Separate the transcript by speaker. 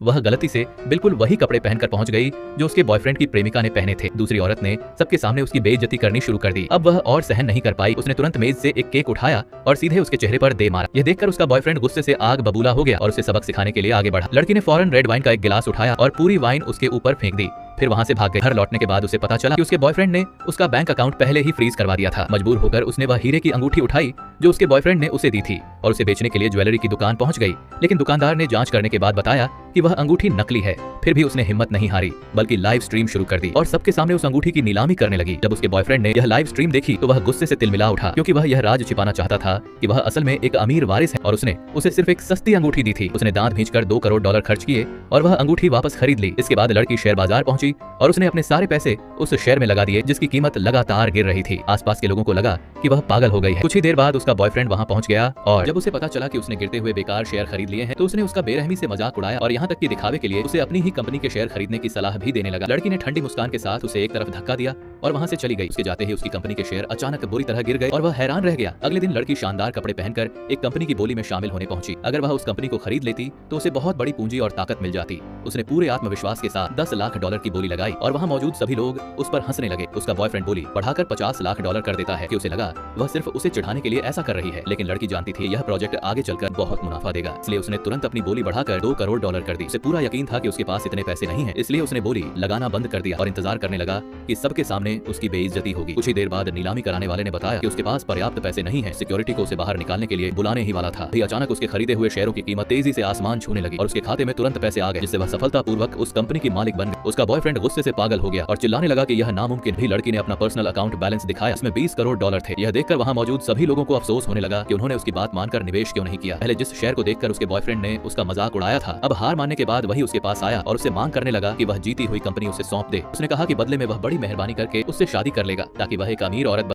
Speaker 1: वह गलती से बिल्कुल वही कपड़े पहनकर पहुंच गई जो उसके बॉयफ्रेंड की प्रेमिका ने पहने थे। दूसरी औरत ने सबके सामने उसकी बेइज्जती करनी शुरू कर दी। अब वह और सहन नहीं कर पाई। उसने तुरंत मेज से एक केक उठाया और सीधे उसके चेहरे पर दे मारा। यह देखकर उसका बॉयफ्रेंड गुस्से से आग बबूला हो गया और उसे सबक सिखाने के लिए आगे बढ़ा। लड़की ने फौरन रेड वाइन का एक गिलास उठाया और पूरी वाइन उसके ऊपर फेंक दी, फिर वहां से भाग गई। घर लौटने के बाद उसे पता चला कि उसके बॉयफ्रेंड ने उसका बैंक अकाउंट पहले ही फ्रीज करवा दिया था। मजबूर होकर उसने वह हीरे की अंगूठी उठाई जो उसके बॉयफ्रेंड ने उसे दी थी और उसे बेचने के लिए ज्वेलरी की दुकान पहुंच गई। लेकिन दुकानदार ने जांच करने के बाद बताया कि वह अंगूठी नकली है। फिर भी उसने हिम्मत नहीं हारी बल्कि लाइव स्ट्रीम शुरू कर दी और सबके सामने उस अंगूठी की नीलामी करने लगी। जब उसके बॉयफ्रेंड ने यह लाइव स्ट्रीम देखी तो वह गुस्से से तिलमिला उठा, क्योंकि वह यह राज छिपाना चाहता था कि वह असल में एक अमीर वारिस है और उसने उसे सिर्फ एक सस्ती अंगूठी दी थी। उसने दांत भींचकर $2 करोड़ खर्च किए और वह अंगूठी वापस खरीद ली। इसके बाद लड़की शेयर बाजार पहुंची और उसने अपने सारे पैसे उस शेयर में लगा दिए जिसकी कीमत लगातार गिर रही थी। आसपास के लोगों को लगा कि वह पागल हो गई है। कुछ ही देर बाद उसका बॉयफ्रेंड वहां पहुंच गया और जब उसे पता चला कि उसने गिरते हुए बेकार शेयर खरीद लिए हैं तो उसने उसका बेरहमी से मजाक उड़ाया और यहाँ तक कि दिखावे के लिए उसे अपनी ही कंपनी के शेयर खरीदने की सलाह भी देने लगा। लड़की ने ठंडी मुस्कान के साथ उसे एक तरफ धक्का दिया और वहां से चली गई। उसके जाते ही उसकी कंपनी के शेयर अचानक बुरी तरह गिर गए और वह हैरान रह गया। अगले दिन लड़की शानदार कपड़े पहनकर एक कंपनी की बोली में शामिल होने पहुंची। अगर वह उस कंपनी को खरीद लेती तो उसे बहुत बड़ी पूंजी और ताकत मिल जाती। उसने पूरे आत्मविश्वास के साथ $10 लाख की बोली लगाई और वहां मौजूद सभी लोग उस पर हंसने लगे। उसका बॉयफ्रेंड बोली बढ़ाकर $50 लाख कर देता है कि उसे लगा वह सिर्फ उसे चिढ़ाने के लिए ऐसा कर रही है, लेकिन लड़की जानती थी यह प्रोजेक्ट आगे चलकर बहुत मुनाफा देगा, इसलिए उसने तुरंत अपनी बोली बढ़ाकर $2 करोड़ कर दी। उसे पूरा यकीन था कि उसके पास इतने पैसे नहीं है, इसलिए उसने बोली लगाना बंद कर दिया और इंतजार करने लगा कि सबके सामने उसकी बेइज्जती होगी। कुछ ही देर बाद नीलामी कराने वाले ने बताया कि उसके पास पर्याप्त पैसे नहीं है, सिक्योरिटी को उसे बाहर निकालने के लिए बुलाने ही वाला था। भी अचानक उसके खरीदे हुए शेयरों की कीमत तेजी से आसमान छूने लगी और उसके खाते में तुरंत पैसे आ गए, जिससे वह सफलतापूर्वक उस कंपनी की मालिक बन गई। उसका बॉयफ्रेंड गुस्से से पागल हो गया और चिल्लाने लगा कि यह नामुमकिन। भी लड़की ने अपना पर्सनल अकाउंट बैलेंस दिखाया, इसमें $20 करोड़ थे। यह देखकर वहां मौजूद सभी लोगों को अफसोस होने लगा कि उन्होंने उसकी बात मानकर निवेश क्यों नहीं किया। पहले जिस शेयर को देखकर उसके बॉयफ्रेंड ने उसका मजाक उड़ाया था, अब हार मानने के बाद वही उसके पास आया और उससे मांग करने लगा कि वह जीती हुई कंपनी उसे सौंप दे। उसने कहा कि बदले में वह बड़ी मेहरबानी करके उससे शादी कर लेगा ताकि वह एक अमीर औरत